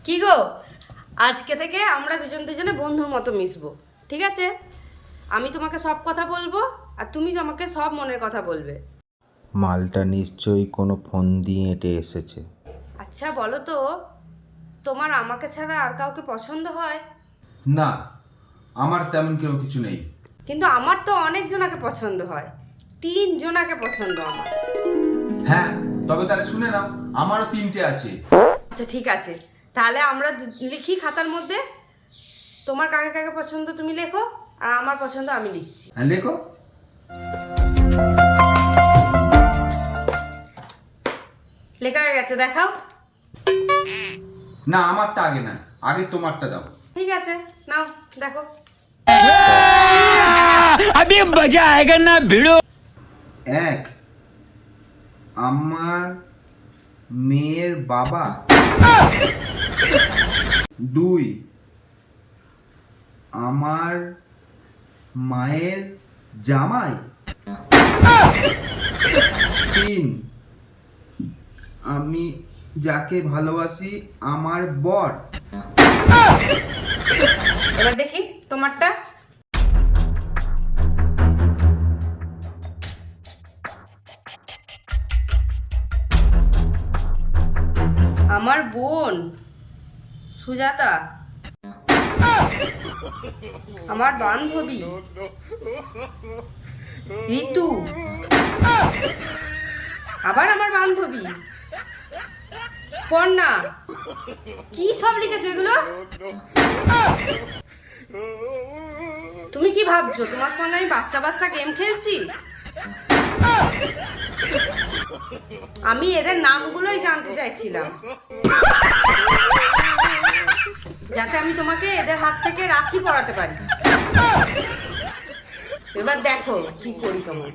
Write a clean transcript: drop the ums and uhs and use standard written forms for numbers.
কি গো, আজকে থেকে আমরা দুজনে বন্ধুর মতো মিশবো, ঠিক আছে? আমি তোমাকে সব কথা বলবো আর তুমি আমাকে সব মনের কথা বলবে। মালটা নিশ্চয়ই কোনো ফোন দিয়ে এঁটে এসেছে। আচ্ছা বলো তো, তোমার আমাকে ছাড়া আর কাউকে পছন্দ হয়? না, আমার তেমন কেউ কিছু নেই। কিন্তু আমার তো অনেক জনাকে পছন্দ হয়, 3 জনাকে পছন্দ আমার। হ্যাঁ, তবে তাহলে শুনে নাও, আমারও 3টে আছে। আচ্ছা ঠিক আছে, তাহলে আমরা লিখি খাতার মধ্যে। তোমার কাকে কাকে পছন্দ তুমি লেখো, আর আমার পছন্দ আমি লিখছি। হ্যাঁ, লেখো। লেখা হয়ে গেছে, দেখাও। না, আমারটা আগে না, আগে তোমারটা দাও। ঠিক আছে, নাও দেখো। अभी मजा आएगा ना भिड़ो। 1, আমার মেয়ের বাবা। 2, আমার মায়ের জামাই। 3, আমি যাকে ভালোবাসি আমার বর। এবার দেখি তোমারটা। আমার বোন সুজাতা, আমার বান্ধবী ঋতু, আবার আমার বান্ধবী পর্ণা। কি সব লিখেছো এগুলো? তুমি কি ভাবছো তোমার সঙ্গে আমি বাচ্চা বাচ্চা গেম খেলছি? আমি এদের নামগুলোই জানতে চাইছিলাম, যাতে আমি তোমাকে এদের হাত থেকে রাখি পরাতে পারি। এবার দেখো কি করি তোমার।